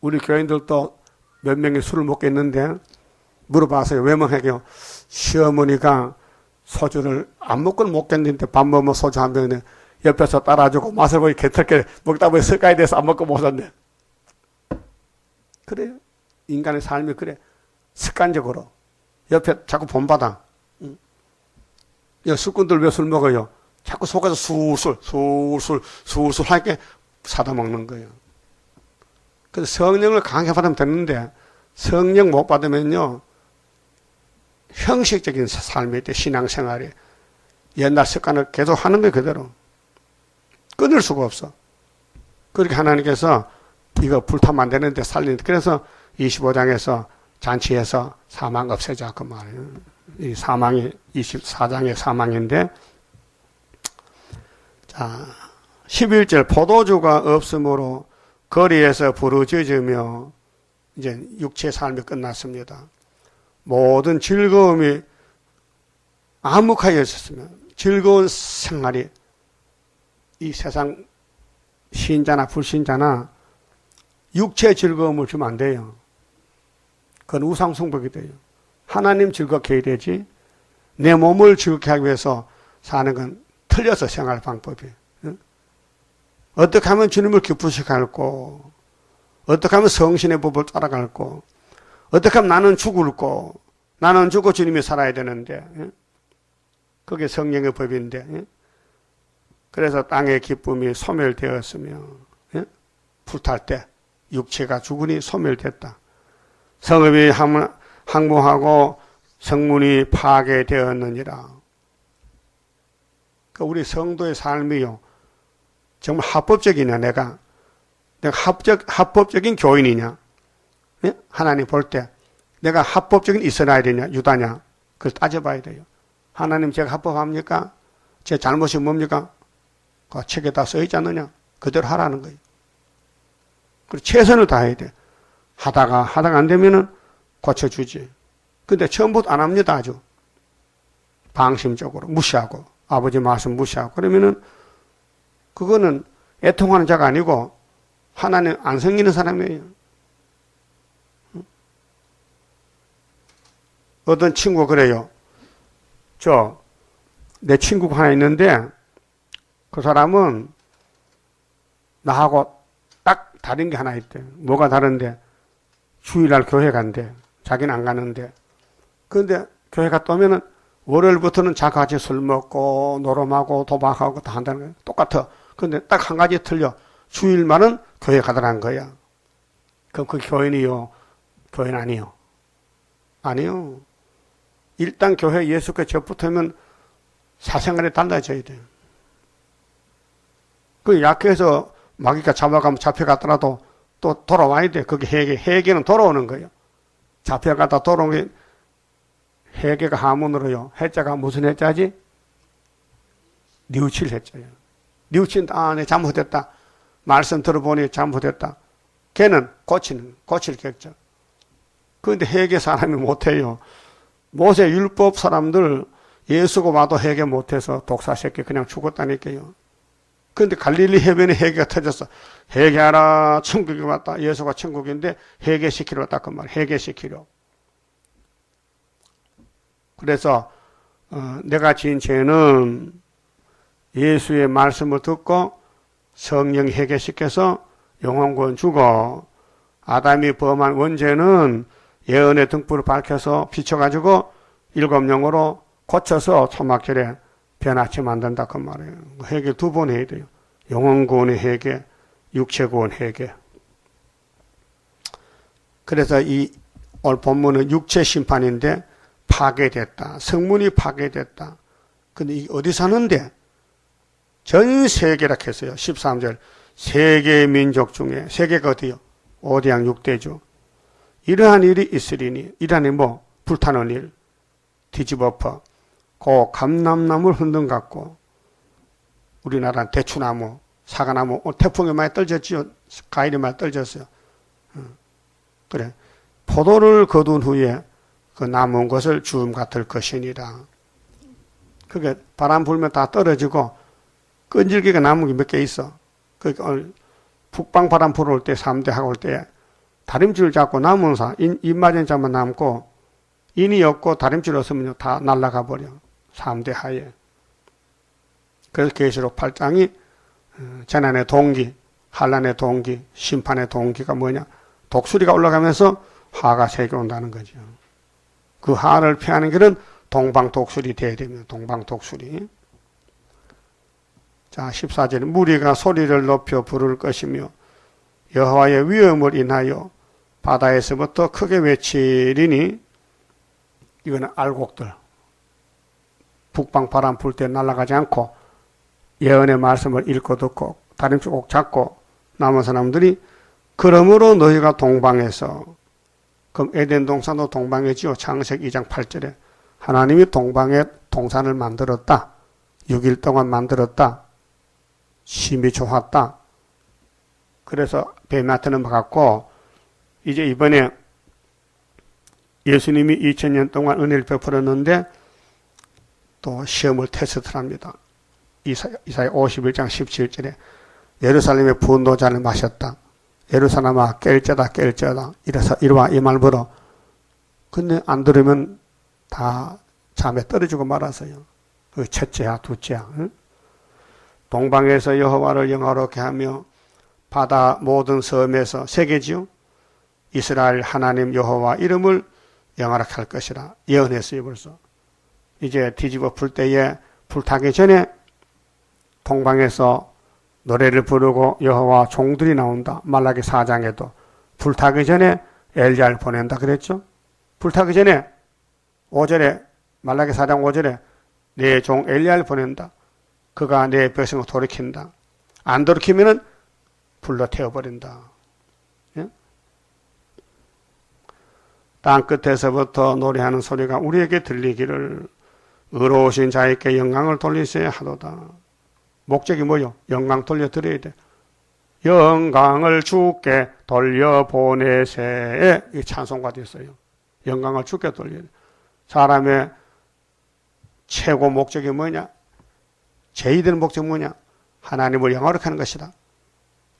우리 교인들도 몇 명이 술을 먹겠는데 물어봤어요. 왜 먹게요? 시어머니가 소주를 안 먹고는 먹겠는데 밥 먹으면 소주 한 병에 옆에서 따라주고 맛을 보기 개털게 먹다 보니 습관이 돼서 안 먹고 못 왔네. 그래요. 인간의 삶이 그래. 습관적으로. 옆에 자꾸 본받아. 응? 술꾼들 왜 술 먹어요? 자꾸 속에서 술술 하게 사다 먹는 거예요. 그래서 성령을 강하게 받으면 되는데 성령 못 받으면요. 형식적인 삶이 돼. 신앙생활이. 옛날 습관을 계속 하는 거예요. 그대로. 끊을 수가 없어. 그렇게 하나님께서 이거 불타면 안 되는데 살리는데 그래서 25장에서 잔치해서 사망 없애자 그 말이에요. 이 사망이 24장의 사망인데 자 11절 포도주가 없으므로 거리에서 부르짖으며 이제 육체의 삶이 끝났습니다. 모든 즐거움이 암묵하여 있었으면 즐거운 생활이 이 세상 신자나 불신자나 육체의 즐거움을 주면 안 돼요. 그건 우상숭배이 돼요. 하나님 즐겁게 해야 되지 내 몸을 즐겁게 하기 위해서 사는 건 틀려서 생활 방법이. 어떻게 하면 주님을 기쁘시게 할고 어떻게 하면 성신의 법을 따라갈고 어떻게 하면 나는 죽을고 나는 죽고 주님이 살아야 되는데, 그게 성령의 법인데, 그래서 땅의 기쁨이 소멸되었으며, 불탈 때 육체가 죽으니 소멸됐다. 성읍이 항무하고 성문이 파괴되었느니라. 우리 성도의 삶이요, 정말 합법적이냐, 내가 합법적인 교인이냐, 하나님 볼 때 내가 합법적인 이스라엘이냐, 유다냐, 그걸 따져봐야 돼요. 하나님 제가 합법합니까? 제 잘못이 뭡니까? 그 책에 다 써있지 않느냐? 그대로 하라는 거예요. 그리고 최선을 다해야 돼. 하다가 안 되면은 고쳐주지. 근데 처음부터 안 합니다, 아주. 방심적으로 무시하고, 아버지 말씀 무시하고. 그러면은, 그거는 애통하는 자가 아니고, 하나님 안 섬기는 사람이에요. 어떤 친구가 그래요. 내 친구가 하나 있는데, 그 사람은 나하고 딱 다른 게 하나 있대. 뭐가 다른데? 주일날 교회 간대. 자기는 안 가는데. 그런데 교회 갔다 오면은 월요일부터는 자기같이 술 먹고 노름하고 도박하고 다 한다는 거예요. 똑같아. 그런데 딱 한 가지 틀려. 주일만은 교회 가더라는 거야. 그럼 그 교인이요? 교인 아니요? 아니요. 일단 교회 예수께 접붙으면 사생활이 달라져야 돼요. 그 약해서 마귀가 잡아가면 잡혀갔더라도 또 돌아와야 돼. 그게 회개는 돌아오는 거예요. 잡혀갔다 돌아오는 게 회개가 하문으로요. 해자가 무슨 해자지? 뉘우칠 해자예요. 뉘우친다. 내 잘못했다. 말씀 들어보니 잘못했다. 걔는 고칠 격자. 그런데 회개 사람이 못해요. 모세 율법 사람들 예수가 와도 회개 못해서 독사 새끼 그냥 죽었다니까요. 그런데 갈릴리 해변에 회개가 터졌어. 회개하라. 천국이 왔다. 예수가 천국인데 회개시키러 왔다. 그 말. 회개시키려. 그래서 내가 지은 죄는 예수의 말씀을 듣고 성령 회개시켜서 영혼구원 주고, 아담이 범한 원죄는 예언의 등불을 밝혀서 비춰가지고 7영으로 고쳐서 초막절에 변화치 만든다 그 말이에요. 회개 2번 해야 돼요. 영혼구원의 회개, 육체구원 회개. 그래서 오늘 본문은 육체 심판인데 파괴됐다. 성문이 파괴됐다. 근데 이게 어디 사는데? 전 세계라 했어요. 13절. 세계 민족 중에, 세계가 어디요? 5대양 6대죠. 이러한 일이 있으리니, 이러한 뭐? 불타는 일, 뒤집어퍼, 고 감람나무를 흔든 같고, 우리나라는 대추나무, 사과나무, 태풍에 많이 떨어졌지요. 가을에 많이 떨어졌어요. 그래. 포도를 거둔 후에 그 남은 것을 주음 같을 것이니라. 그게 바람 불면 다 떨어지고, 끈질기가 남은 게 몇 개 있어. 그러니까 북방 바람 불어올 때 3대 하고 올 때 다림줄을 잡고 남은 입맞은 자만 남고, 인이 없고 다림줄 없으면 다 날아가 버려. 3대 하에. 그래서 계시록 8장이 재난의 동기, 환난의 동기, 심판의 동기가 뭐냐? 독수리가 올라가면서 화가 세게 온다는 거죠. 그 화를 피하는 길은 동방 독수리 돼야 됩니다. 동방 독수리. 자, 14절. 무리가 소리를 높여 부를 것이며 여호와의 위엄을 인하여 바다에서부터 크게 외치리니, 이거는 알곡들. 북방 바람 불 때 날아가지 않고 예언의 말씀을 읽고 듣고 다림줄 꼭 잡고 남은 사람들이, 그러므로 너희가 동방에서, 그럼 에덴 동산도 동방이지요. 창세기 2장 8절에 하나님이 동방에 동산을 만들었다. 6일 동안 만들었다. 심히 좋았다. 그래서 뱀한테는 막았고, 이제 이번에 예수님이 2000년 동안 은혜를 베풀었는데 또 시험을 테스트를 합니다. 이사야 51장 17절에 예루살렘의 분노잔을 마셨다. 예루살렘아 깰쩌다 이래서 이리와 이 말 벌어. 근데 안 들으면 다 잠에 떨어지고 말았어요. 그 첫째야 둘째야. 응? 동방에서 여호와를 영화롭게 하며 바다 모든 섬에서 세계지요. 이스라엘 하나님 여호와 이름을 영화롭게 할 것이라 예언했어요. 벌써. 이제 뒤집어 풀 때에 불타기 전에 동방에서 노래를 부르고 여호와 종들이 나온다. 말라기 4장에도 불타기 전에 엘리야를 보낸다 그랬죠. 불타기 전에 5절에 말라기 4장 5절에 내 종 엘리야를 보낸다. 그가 내 백성을 돌이킨다. 안 돌이키면은 불로 태워버린다. 예? 땅끝에서부터 노래하는 소리가 우리에게 들리기를 의로우신 자에게 영광을 돌리셔야 하도다. 목적이 뭐요? 영광 돌려드려야 돼. 영광을 주께 돌려보내세에 이 찬송가 됐어요. 영광을 주께 돌려야 돼. 사람의 최고 목적이 뭐냐? 제의되는 목적이 뭐냐? 하나님을 영화롭게 하는 것이다.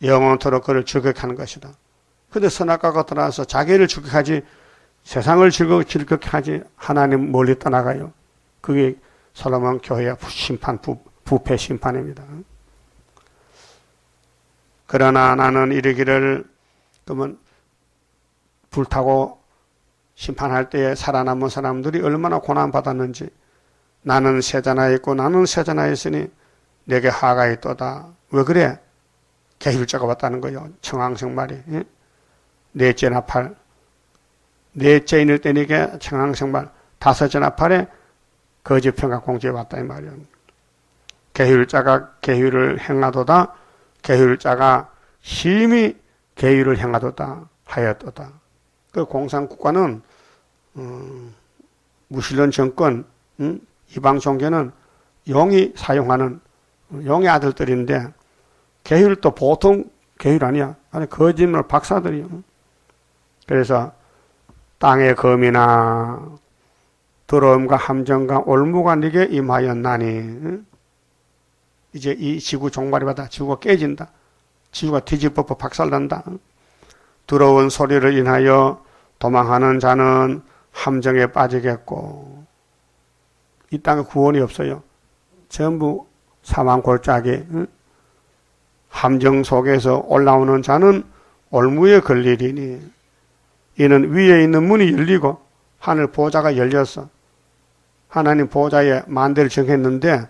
영원토록 그를 즐겁게 하는 것이다. 그런데 선악과가 들어와서 자기를 즐겁게 세상을 즐겁게 하지 하나님 멀리 떠나가요. 그게 솔로몬 교회의 심판, 부패 심판입니다. 그러나 나는 이르기를 그러면 불타고 심판할 때에 살아남은 사람들이 얼마나 고난받았는지 나는 세자나였고 나는 세자나였으니 내게 화가 있도다. 왜 그래? 계율자가 왔다는 거예요. 청항생말이. 예? 넷째 나팔. 넷째 인을 때니게 청항생말. 다섯째 나팔에 거짓평가 공주에 왔다 이 말이에요. 계율자가 계율을 행하도다. 계율자가 심히 계율을 행하도다 하였도다. 그 공산국가는 무신론 정권, 이방 종교는 용이 사용하는 용의 아들들인데 계율도 보통 계율 아니야. 아니 거짓말 박사들이요. 그래서 땅의 검이나 더러움과 함정과 올무가 네게 임하였나니 이제 이 지구 종말이 받아 지구가 깨진다. 지구가 뒤집어 박살난다. 더러운 소리를 인하여 도망하는 자는 함정에 빠지겠고 이 땅에 구원이 없어요. 전부 사망 골짜기. 함정 속에서 올라오는 자는 올무에 걸리리니 이는 위에 있는 문이 열리고 하늘 보좌가 열렸어. 하나님 보좌에 만대를 정했는데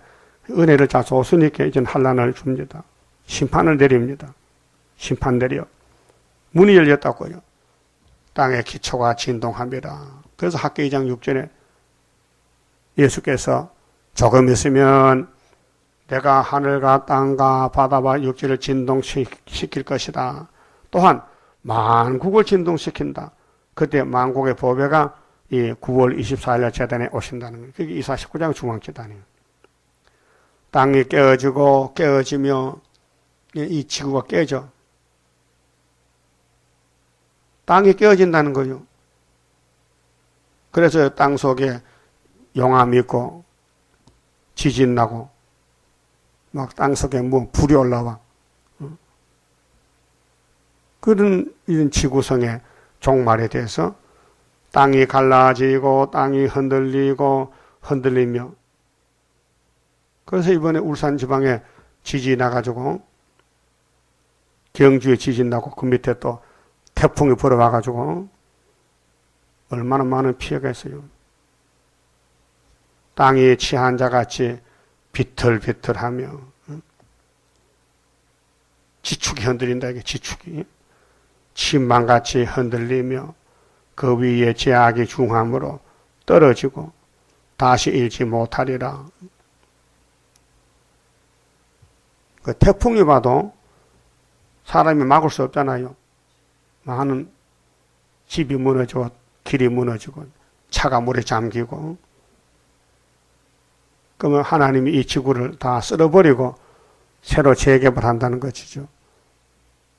은혜를 다 줬으니까 이제는 환난을 줍니다. 심판을 내립니다. 심판 내려. 문이 열렸다고요. 땅의 기초가 진동합니다. 그래서 학계 2장 6절에 예수께서 조금 있으면 내가 하늘과 땅과 바다와 육지를 진동시킬 것이다. 또한 만국을 진동시킨다. 그때 만국의 보배가 이 9월 24일 재단에 오신다는 거예요. 그게 이사 19장 중앙재단이에요. 땅이 깨어지며 이 지구가 깨져. 땅이 깨어진다는 거죠. 그래서 땅 속에 용암이 있고 지진 나고 막 땅 속에 뭐 불이 올라와. 그런 이런 지구성의 종말에 대해서 땅이 갈라지고 땅이 흔들리며 그래서 이번에 울산 지방에 지진이 나가지고 경주에 지진 나고 그 밑에 또 태풍이 불어와가지고 얼마나 많은 피해가 있어요. 땅이 취한 자같이 비틀비틀하며 지축이 흔들린다. 이게 지축이 침망같이 흔들리며 그 위에 제약이 중함으로 떨어지고 다시 일지 못하리라. 그 태풍이 봐도 사람이 막을 수 없잖아요. 많은 집이 무너지고 길이 무너지고 차가 물에 잠기고 그러면 하나님이 이 지구를 다 쓸어버리고 새로 재개발한다는 것이죠.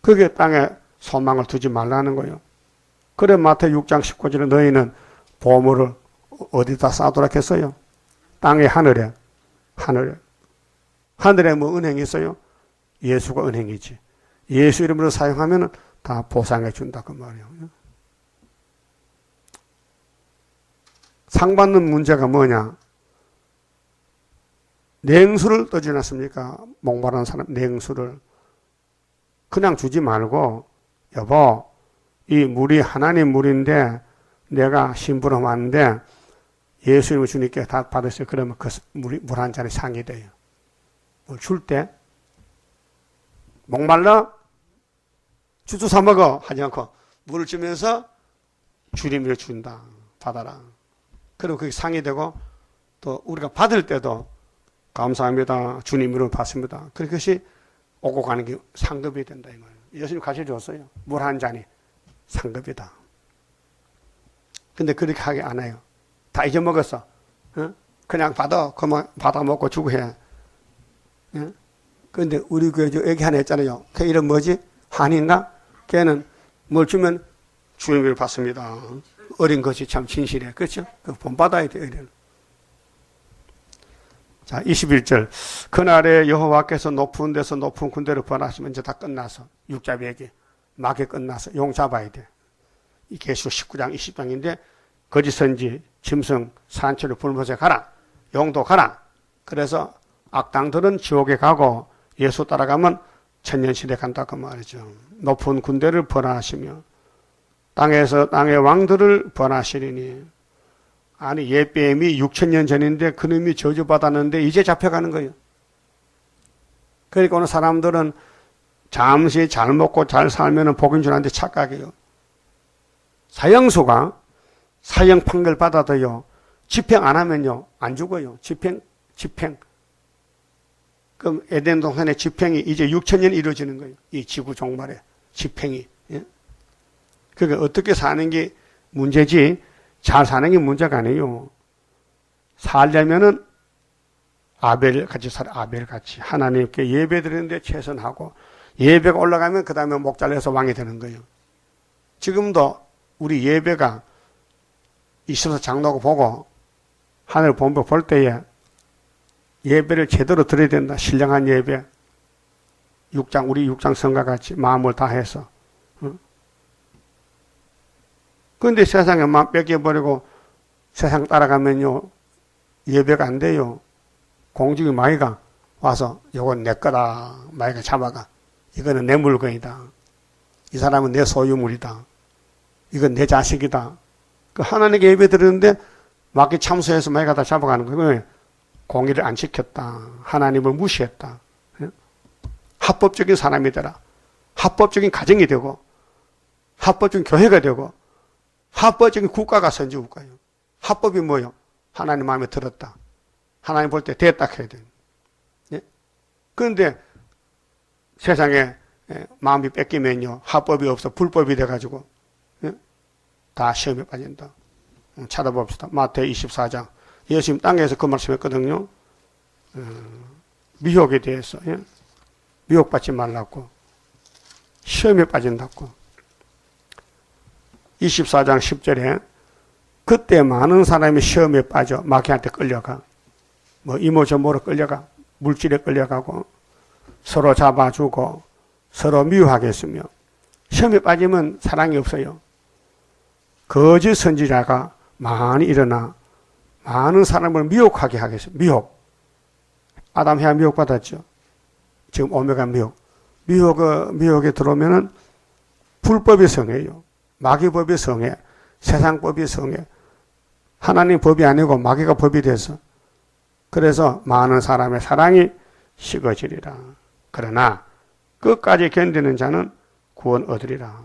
그게 땅에 소망을 두지 말라는 거예요. 그래 마태복음 6장 19절에 너희는 보물을 어디다 쌓도록 했어요? 땅의 하늘에. 하늘에 뭐 은행이 있어요? 예수가 은행이지. 예수 이름으로 사용하면 다 보상해 준다 그 말이에요. 상 받는 문제가 뭐냐? 냉수를 떠주지 않습니까? 목마른 사람 냉수를 그냥 주지 말고 여보 이 물이 하나님 물인데 내가 심부름 왔는데 예수님을 주님께 다 받으세요. 그러면 그 물 한 잔이 상이 돼요. 뭘 줄 때 목말라 주주 사 먹어 하지 않고 물을 주면서 주님을 준다. 받아라. 그리고 그게 상이 되고 또 우리가 받을 때도 감사합니다. 주님으로 받습니다. 그것이 오고 가는 게 상급이 된다 이 말이에요. 예수님 가르쳐 줬어요. 물 한 잔이 상급이다. 근데 그렇게 하게 안 해요. 다 잊어먹었어. 어? 그냥 그만 받아 먹고 주고 해. 어? 근데 우리 교회 애기 하나 있잖아요. 걔 이름 뭐지? 한인가? 걔는 뭘 주면 주님을 받습니다. 어린 것이 참 진실해. 그렇죠? 본 받아야 돼. 자, 21절. 그날에 여호와께서 높은 데서 높은 군대를 보내시면 이제 다 끝나서 육잡이에게 막이 끝나서 용 잡아야 돼. 이 계시록 19장 20장인데 거짓 선지 짐승 산채로 불못에 가라. 용도 가라. 그래서 악당들은 지옥에 가고 예수 따라가면 천년시대 간다 그 말이죠. 높은 군대를 번하시며 땅에서 땅의 왕들을 번하시리니. 아니 옛뱀이 6천년 전인데 그놈이 저주받았는데 이제 잡혀가는 거예요. 그러니까 오늘 사람들은 잠시 잘 먹고 잘 살면 복인 줄 아는데 착각이에요. 사형수가 사형 판결 받아도요 집행 안 하면요 안 죽어요. 집행. 그럼 에덴 동산의 집행이 이제 6천년 이루어지는 거예요. 이 지구 종말에 집행이. 예? 그러니까 어떻게 사는 게 문제지 잘 사는 게 문제가 아니에요. 살려면은 아벨같이 살아. 아벨같이 하나님께 예배 드리는데 최선하고 예배가 올라가면 그 다음에 목 잘려서 왕이 되는 거예요. 지금도 우리 예배가 있어서 장로고 보고 하늘 본부 볼 때에 예배를 제대로 드려야 된다. 신령한 예배. 우리 6장 성과 같이 마음을 다해서. 그런데 세상에 마음 뺏겨버리고 세상 따라가면요 예배가 안 돼요. 공중의 마귀가 와서 이건 내 거다. 마귀가 잡아가. 이거는 내 물건이다. 이 사람은 내 소유물이다. 이건 내 자식이다. 그 하나님께 예배 드리는데 마귀 참소해서 마귀가 다 잡아가는 거예요. 공의를 안 지켰다. 하나님을 무시했다. 합법적인 사람이 되라. 합법적인 가정이 되고 합법적인 교회가 되고 합법적인 국가가 선지국가예요. 합법이 뭐예요? 하나님 마음에 들었다. 하나님 볼 때 됐다 해야 돼요. 예? 그런데 세상에 마음이 뺏기면요 합법이 없어 불법이 돼가지고 다 시험에 빠진다. 찾아봅시다. 마태오 24장. 예수님 땅에서 그 말씀했거든요. 미혹에 대해서. 예? 미혹받지 말라고. 시험에 빠진다고. 24장 10절에 그때 많은 사람이 시험에 빠져 마귀한테 끌려가. 뭐 이모저모로 끌려가. 물질에 끌려가고 서로 잡아주고 서로 미워하겠으며 시험에 빠지면 사랑이 없어요. 거짓 선지자가 많이 일어나 많은 사람을 미혹하게 하겠어요. 미혹. 아담 해와 미혹받았죠. 지금 오메가 미혹. 미혹에 들어오면은 불법이 성해요. 마귀법이 성해. 세상법이 성해. 하나님 법이 아니고 마귀가 법이 돼서. 그래서 많은 사람의 사랑이 식어지리라. 그러나 끝까지 견디는 자는 구원 얻으리라.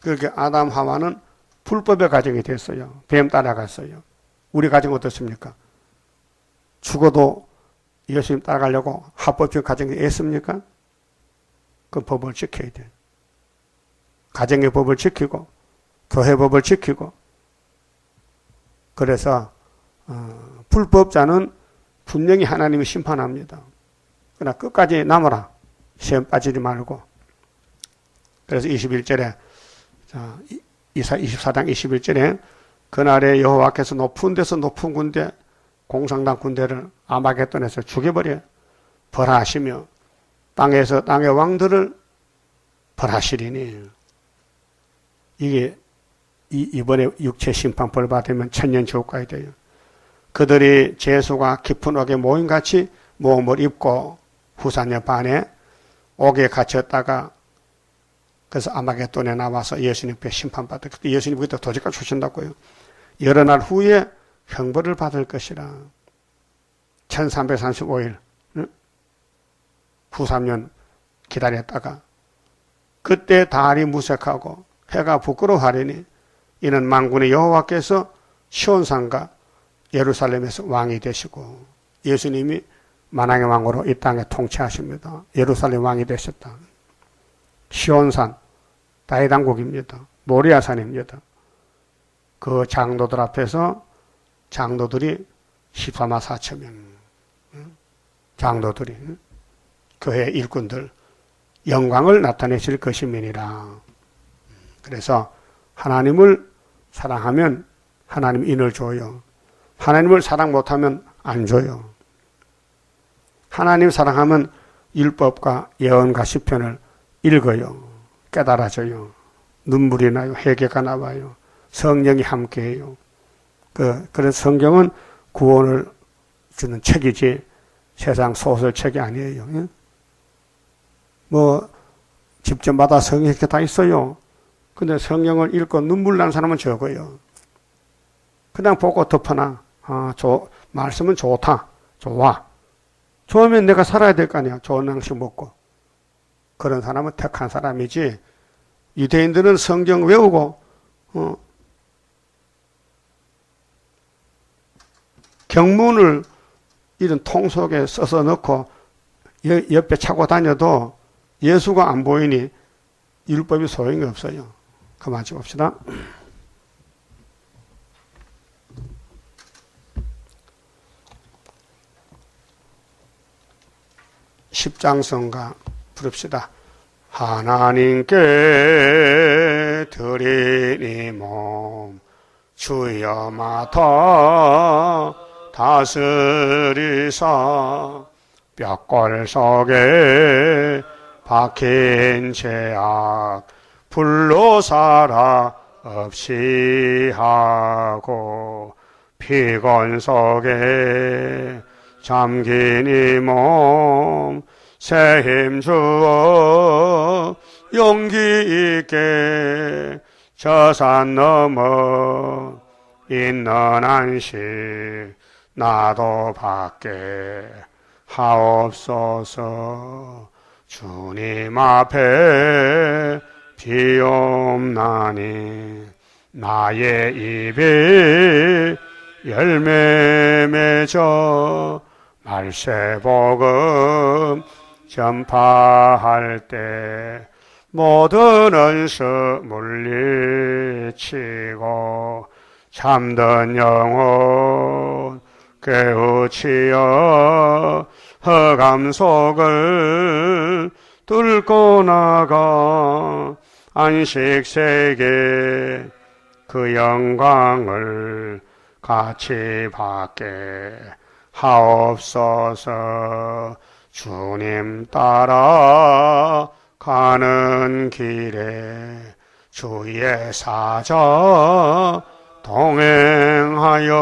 그렇게 아담 하와는 불법의 가정이 됐어요. 뱀 따라갔어요. 우리 가정 어떻습니까? 죽어도 예수님 따라가려고 합법적 가정이 애씁니까? 그 법을 지켜야 돼. 가정의 법을 지키고 교회 법을 지키고 그래서 불법자는 분명히 하나님이 심판합니다. 그러나 끝까지 남아라. 시험 빠지지 말고. 그래서 21절에 이사 24장 21절에 그날에 여호와께서 높은 데서 높은 군대 공상당 군대를 아마겟돈에서 죽여버려 벌하시며 땅에서 땅의 왕들을 벌하시리니. 이게 이번에 육체 심판 벌 받으면 천년 지옥 가야 돼요. 그들이 재수가 깊은 옥에 모임같이 모험을 입고 후사년 반에 옥에 갇혔다가 그래서 아마겟돈에 나와서 예수님께 심판받을 그때 예수님 그때 도적까지 주신다고요. 여러 날 후에 형벌을 받을 것이라. 1335일 후 3년 기다렸다가 그때 달이 무색하고 해가 부끄러워하리니 이는 만군의 여호와께서 시온산과 예루살렘에서 왕이 되시고 예수님이 만왕의 왕으로 이 땅에 통치하십니다. 예루살렘 왕이 되셨다. 시온산 다윗 왕국입니다. 모리아산입니다. 그 장로들 앞에서 장로들이 14만 4천 명 장로들이 교회 일꾼들 영광을 나타내실 것임이니라. 그래서 하나님을 사랑하면 하나님 인을 줘요. 하나님을 사랑 못하면 안 줘요. 하나님 사랑하면 율법과 예언과 시편을 읽어요. 깨달아져요. 눈물이 나요. 회개가 나와요. 성령이 함께해요. 그래서 성경은 구원을 주는 책이지 세상 소설책이 아니에요. 뭐 집전마다 성경 이렇게 다 있어요. 근데 성경을 읽고 눈물 난 사람은 적어요. 그냥 보고 덮어놔. 말씀은 좋다. 좋아. 좋으면 내가 살아야 될 거 아니야. 좋은 양식 먹고. 그런 사람은 택한 사람이지. 유대인들은 성경 외우고 경문을 이런 통 속에 써서 넣고 옆에 차고 다녀도 예수가 안 보이니 율법이 소용이 없어요. 그만 봅시다. 십장성가 부릅시다. 하나님께 드리니 몸 주여 맡아 다스리사 뼈골 속에 박힌 죄악 불로 살아 없이 하고 피곤 속에 잠긴 이 몸 새 힘 주어 용기 있게 저 산 넘어 있는 안식 나도 받게 하옵소서. 주님 앞에 비옵나니 나의 입이 열매 맺어 말세복음 전파할 때 모든 은수 물리치고 참된 영혼 깨우치어 흑암 속을 뚫고 나가 안식세계 그 영광을 같이 받게 하옵소서. 주님 따라 가는 길에 주의 사자 동행하여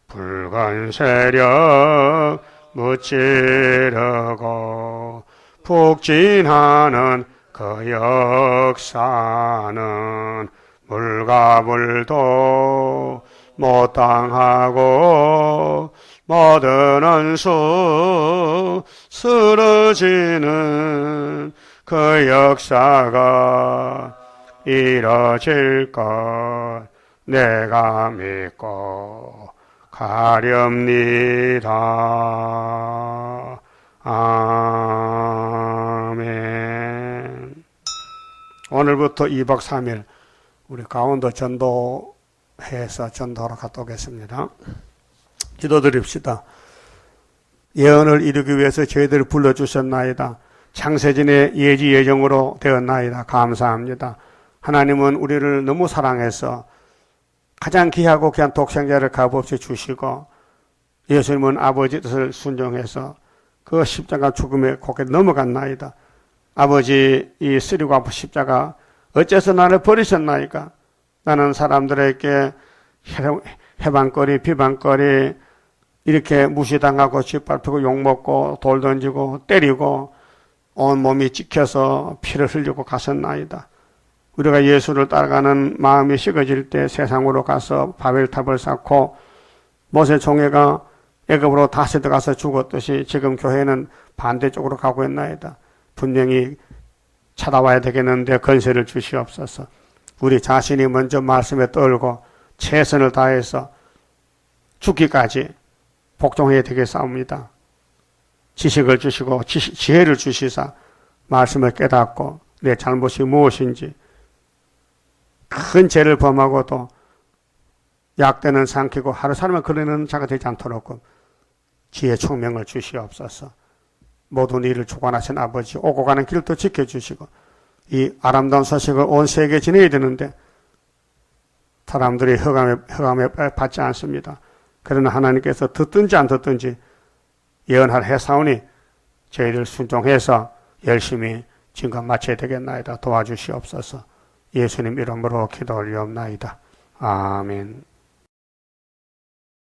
붉은 세력 무찌르고 북진하는 그 역사는 물과 불도 못 당하고 모든 원수 쓰러지는 그 역사가 이뤄질 것 내가 믿고 가렵니다. 아멘. 오늘부터 2박 3일 우리 강원도 전도해서 전도하러 갔다 오겠습니다. 기도드립시다. 예언을 이루기 위해서 저희들을 불러주셨나이다. 창세전의 예지 예정으로 되었나이다. 감사합니다. 하나님은 우리를 너무 사랑해서 가장 귀하고 귀한 독생자를 값없이 주시고 예수님은 아버지 뜻을 순종해서 그 십자가 죽음에 고개 넘어갔나이다. 아버지 이 쓰리고 아픈 십자가 어째서 나를 버리셨나이까? 나는 사람들에게 해방거리 비방거리 이렇게 무시당하고 짓밟히고 욕먹고 돌 던지고 때리고 온몸이 찍혀서 피를 흘리고 갔었나이다. 우리가 예수를 따라가는 마음이 식어질 때 세상으로 가서 바벨탑을 쌓고 모세 종회가 애굽으로 다시 들어가서 죽었듯이 지금 교회는 반대쪽으로 가고 있나이다. 분명히 찾아와야 되겠는데 건세를 주시옵소서. 우리 자신이 먼저 말씀에 떨고 최선을 다해서 죽기까지 복종해야 되겠사옵니다. 지식을 주시고 지혜를 주시사 말씀을 깨닫고 내 잘못이 무엇인지 큰 죄를 범하고도 약대는 삼키고 하루살만 그러는 자가 되지 않도록 지혜 총명을 주시옵소서. 모든 일을 주관하신 아버지, 오고 가는 길도 지켜주시고 이 아름다운 소식을 온 세계에 전해야 되는데 사람들이 흑암에 받지 않습니다. 그러나 하나님께서 듣든지 안 듣든지 예언하라 했사오니 저희들 순종해서 열심히 지금 마쳐야 되겠나이다. 도와주시옵소서. 예수님 이름으로 기도 올리옵나이다. 아멘.